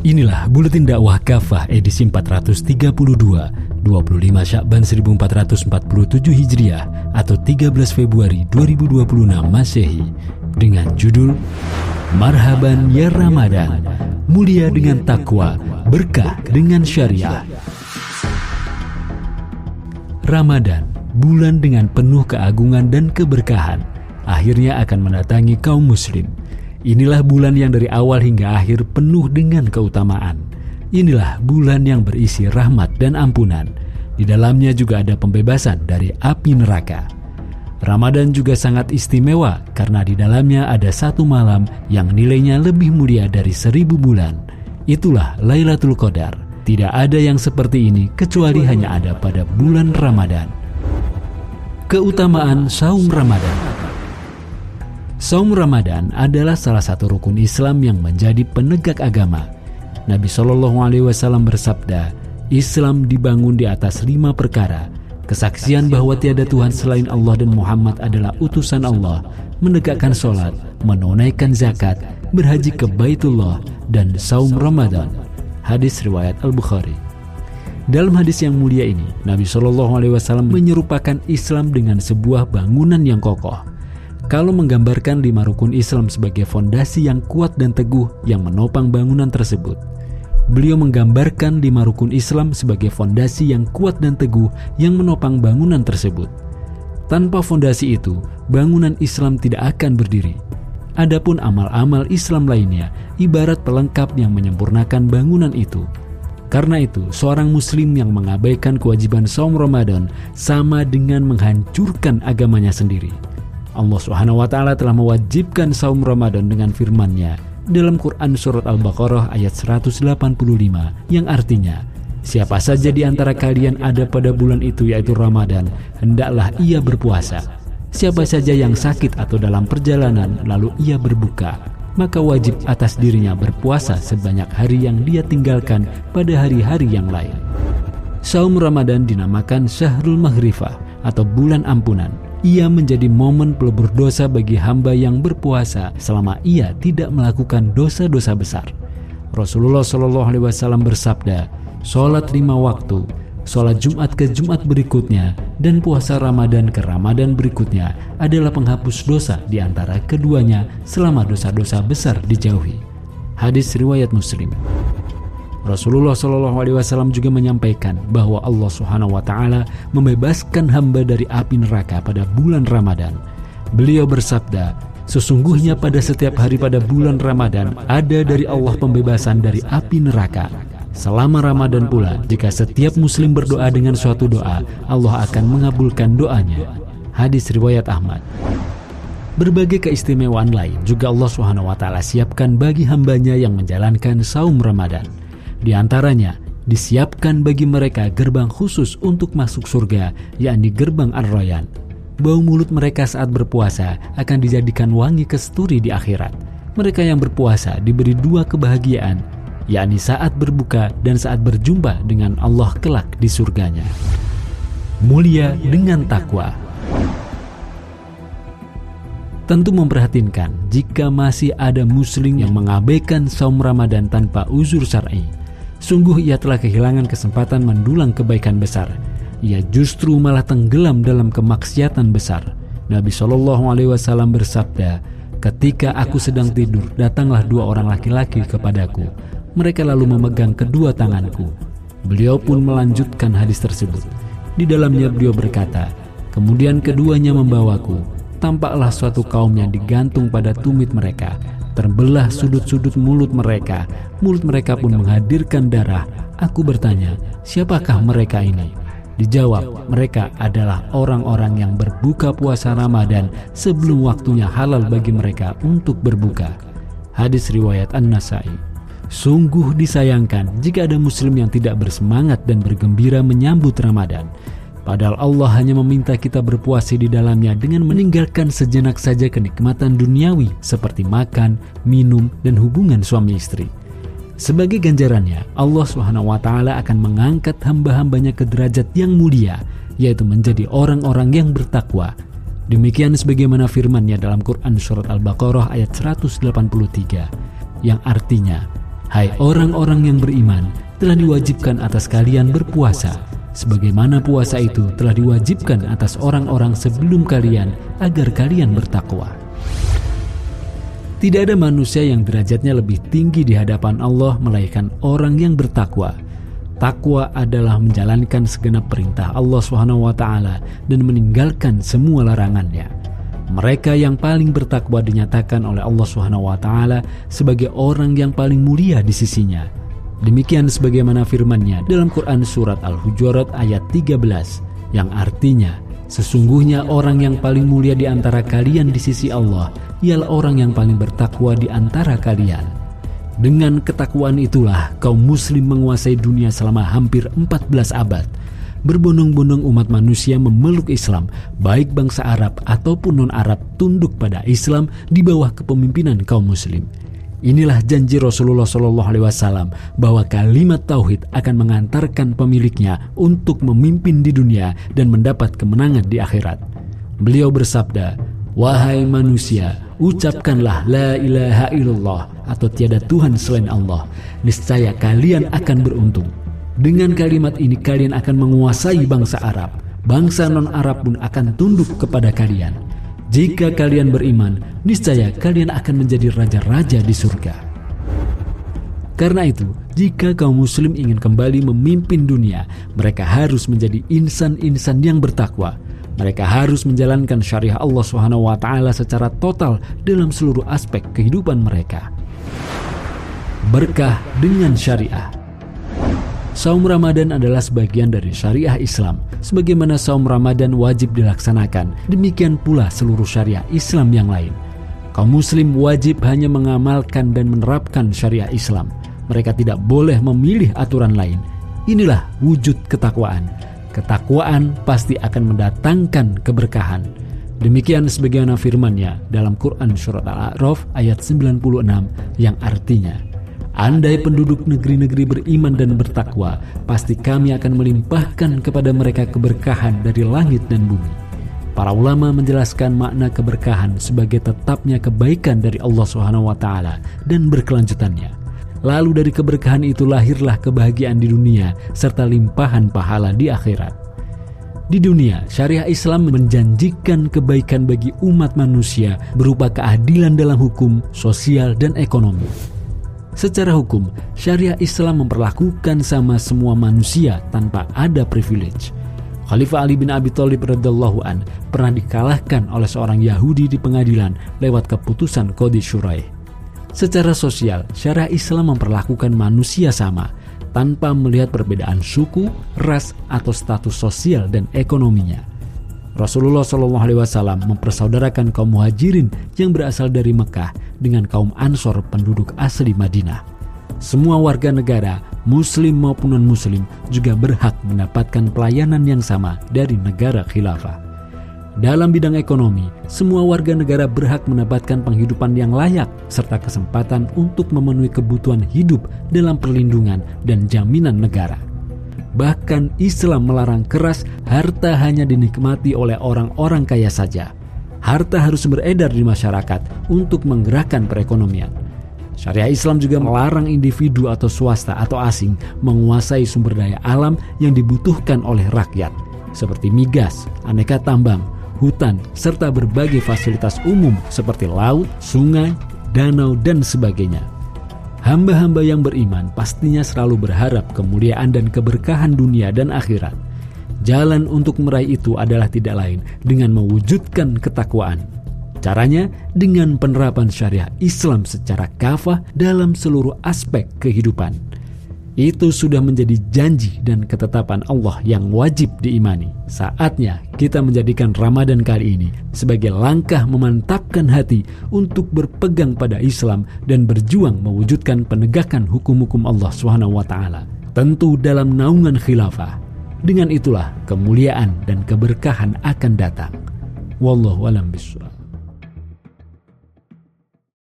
Inilah Buletin Dakwah Kafah edisi 432, 25 Sya'ban 1447 Hijriah atau 13 Februari 2026 Masehi dengan judul Marhaban Ya Ramadan, mulia dengan takwa, berkah dengan syariah. Ramadan, bulan dengan penuh keagungan dan keberkahan, akhirnya akan mendatangi kaum muslim. Inilah bulan yang dari awal hingga akhir penuh dengan keutamaan. Inilah bulan yang berisi rahmat dan ampunan. Di dalamnya juga ada pembebasan dari api neraka. Ramadan juga sangat istimewa karena di dalamnya ada satu malam yang nilainya lebih mulia dari 1000 bulan. Itulah Lailatul Qadar. Tidak ada yang seperti ini kecuali hanya ada pada bulan Ramadan. Keutamaan saum Ramadan. Saum Ramadan adalah salah satu rukun Islam yang menjadi penegak agama. Nabi SAW bersabda, Islam dibangun di atas 5 perkara: kesaksian bahwa tiada Tuhan selain Allah dan Muhammad adalah utusan Allah, menegakkan sholat, menunaikan zakat, berhaji ke Baitullah, dan saum Ramadan. Hadis riwayat Al-Bukhari. Dalam hadis yang mulia ini, Nabi SAW menyerupakan Islam dengan sebuah bangunan yang kokoh. Kalau menggambarkan 5 rukun Islam sebagai fondasi yang kuat dan teguh yang menopang bangunan tersebut, beliau menggambarkan 5 rukun Islam sebagai fondasi yang kuat dan teguh yang menopang bangunan tersebut. Tanpa fondasi itu, bangunan Islam tidak akan berdiri. Adapun amal-amal Islam lainnya ibarat pelengkap yang menyempurnakan bangunan itu. Karena itu, seorang muslim yang mengabaikan kewajiban saum Ramadan sama dengan menghancurkan agamanya sendiri. Allah SWT telah mewajibkan saum Ramadan dengan firman-Nya dalam Quran Surat Al-Baqarah ayat 185 yang artinya, siapa saja di antara kalian ada pada bulan itu yaitu Ramadan, hendaklah ia berpuasa. Siapa saja yang sakit atau dalam perjalanan lalu ia berbuka, maka wajib atas dirinya berpuasa sebanyak hari yang dia tinggalkan pada hari-hari yang lain. Saum Ramadan dinamakan Syahrul Maghrifah atau bulan ampunan. Ia menjadi momen pelebur dosa bagi hamba yang berpuasa selama ia tidak melakukan dosa-dosa besar. Rasulullah SAW bersabda, sholat 5 waktu, sholat Jumat ke Jumat berikutnya, dan puasa Ramadan ke Ramadan berikutnya adalah penghapus dosa di antara keduanya selama dosa-dosa besar dijauhi. Hadis riwayat Muslim. Rasulullah SAW juga menyampaikan bahwa Allah SWT membebaskan hamba dari api neraka pada bulan Ramadan. Beliau bersabda, sesungguhnya pada setiap hari pada bulan Ramadan ada dari Allah pembebasan dari api neraka. Selama Ramadan pula, jika setiap muslim berdoa dengan suatu doa, Allah akan mengabulkan doanya. Hadis riwayat Ahmad. Berbagai keistimewaan lain juga Allah SWT siapkan bagi hambanya yang menjalankan saum Ramadan. Di antaranya, disiapkan bagi mereka gerbang khusus untuk masuk surga, yakni gerbang Ar-Rayyan. Bau mulut mereka saat berpuasa akan dijadikan wangi kesturi di akhirat. Mereka yang berpuasa diberi 2 kebahagiaan, yakni saat berbuka dan saat berjumpa dengan Allah kelak di surganya. Mulia dengan takwa. Tentu memprihatinkan jika masih ada muslim yang mengabaikan saum Ramadan tanpa uzur syar'i. Sungguh ia telah kehilangan kesempatan mendulang kebaikan besar. Ia justru malah tenggelam dalam kemaksiatan besar. Nabi SAW bersabda, ketika aku sedang tidur, datanglah 2 orang laki-laki kepadaku. Mereka lalu memegang kedua tanganku. Beliau pun melanjutkan hadis tersebut. Di dalamnya beliau berkata, kemudian keduanya membawaku. Tampaklah suatu kaum yang digantung pada tumit mereka. Terbelah sudut-sudut mulut mereka pun menghadirkan darah. Aku bertanya, siapakah mereka ini? Dijawab, mereka adalah orang-orang yang berbuka puasa Ramadan sebelum waktunya halal bagi mereka untuk berbuka. Hadis riwayat An-Nasai. Sungguh disayangkan jika ada muslim yang tidak bersemangat dan bergembira menyambut Ramadan. Padahal Allah hanya meminta kita berpuasa di dalamnya dengan meninggalkan sejenak saja kenikmatan duniawi seperti makan, minum, dan hubungan suami istri. Sebagai ganjarannya, Allah SWT akan mengangkat hamba-hambanya ke derajat yang mulia, yaitu menjadi orang-orang yang bertakwa. Demikian sebagaimana firman-Nya dalam Quran Surat Al-Baqarah ayat 183, yang artinya, Hai orang-orang yang beriman, telah diwajibkan atas kalian berpuasa, sebagaimana puasa itu telah diwajibkan atas orang-orang sebelum kalian agar kalian bertakwa. Tidak ada manusia yang derajatnya lebih tinggi di hadapan Allah melainkan orang yang bertakwa. Takwa adalah menjalankan segenap perintah Allah SWT dan meninggalkan semua larangannya. Mereka yang paling bertakwa dinyatakan oleh Allah SWT sebagai orang yang paling mulia di sisinya. Demikian sebagaimana firman-Nya dalam Quran surat Al-Hujurat ayat 13 yang artinya, sesungguhnya orang yang paling mulia di antara kalian di sisi Allah ialah orang yang paling bertakwa di antara kalian. Dengan ketakwaan itulah kaum muslim menguasai dunia selama hampir 14 abad. Berbondong-bondong umat manusia memeluk Islam, baik bangsa Arab ataupun non-Arab tunduk pada Islam di bawah kepemimpinan kaum muslim. Inilah janji Rasulullah SAW bahwa kalimat tauhid akan mengantarkan pemiliknya untuk memimpin di dunia dan mendapat kemenangan di akhirat. Beliau bersabda, "Wahai manusia, ucapkanlah la ilaha illallah atau tiada Tuhan selain Allah, niscaya kalian akan beruntung. Dengan kalimat ini kalian akan menguasai bangsa Arab. Bangsa non-Arab pun akan tunduk kepada kalian. Jika kalian beriman, niscaya kalian akan menjadi raja-raja di surga." Karena itu, jika kaum muslim ingin kembali memimpin dunia, mereka harus menjadi insan-insan yang bertakwa. Mereka harus menjalankan syariah Allah SWT secara total dalam seluruh aspek kehidupan mereka. Berkah dengan syariah. Saum Ramadan adalah sebagian dari syariah Islam. Sebagaimana saum Ramadan wajib dilaksanakan, demikian pula seluruh syariah Islam yang lain. Kaum muslim wajib hanya mengamalkan dan menerapkan syariah Islam. Mereka tidak boleh memilih aturan lain. Inilah wujud ketakwaan. Ketakwaan pasti akan mendatangkan keberkahan. Demikian sebagaimana firman-Nya dalam Quran surat Al-A'raf ayat 96 yang artinya, andai penduduk negeri-negeri beriman dan bertakwa, pasti kami akan melimpahkan kepada mereka keberkahan dari langit dan bumi. Para ulama menjelaskan makna keberkahan sebagai tetapnya kebaikan dari Allah SWT dan berkelanjutannya. Lalu dari keberkahan itu lahirlah kebahagiaan di dunia serta limpahan pahala di akhirat. Di dunia, syariah Islam menjanjikan kebaikan bagi umat manusia berupa keadilan dalam hukum, sosial, dan ekonomi. Secara hukum, syariah Islam memperlakukan sama semua manusia tanpa ada privilege. Khalifah Ali bin Abi Thalib radhiyallahu an pernah dikalahkan oleh seorang Yahudi di pengadilan lewat keputusan Qadhi Shuraih. Secara sosial, syariah Islam memperlakukan manusia sama tanpa melihat perbedaan suku, ras, atau status sosial dan ekonominya. Rasulullah SAW mempersaudarakan kaum muhajirin yang berasal dari Mekah dengan kaum Ansor penduduk asli Madinah. Semua warga negara, muslim maupun non-muslim, juga berhak mendapatkan pelayanan yang sama dari negara khilafah. Dalam bidang ekonomi, semua warga negara berhak mendapatkan penghidupan yang layak serta kesempatan untuk memenuhi kebutuhan hidup dalam perlindungan dan jaminan negara. Bahkan Islam melarang keras harta hanya dinikmati oleh orang-orang kaya saja. Harta harus beredar di masyarakat untuk menggerakkan perekonomian. Syariah Islam juga melarang individu atau swasta atau asing menguasai sumber daya alam yang dibutuhkan oleh rakyat, seperti migas, aneka tambang, hutan, serta berbagai fasilitas umum seperti laut, sungai, danau, dan sebagainya. Hamba-hamba yang beriman pastinya selalu berharap kemuliaan dan keberkahan dunia dan akhirat. Jalan untuk meraih itu adalah tidak lain dengan mewujudkan ketakwaan. Caranya dengan penerapan syariah Islam secara kafah dalam seluruh aspek kehidupan. Itu sudah menjadi janji dan ketetapan Allah yang wajib diimani. Saatnya kita menjadikan Ramadan kali ini sebagai langkah memantapkan hati untuk berpegang pada Islam dan berjuang mewujudkan penegakan hukum-hukum Allah SWT. Tentu dalam naungan khilafah. Dengan itulah kemuliaan dan keberkahan akan datang. Wallahu a'lam bishawab.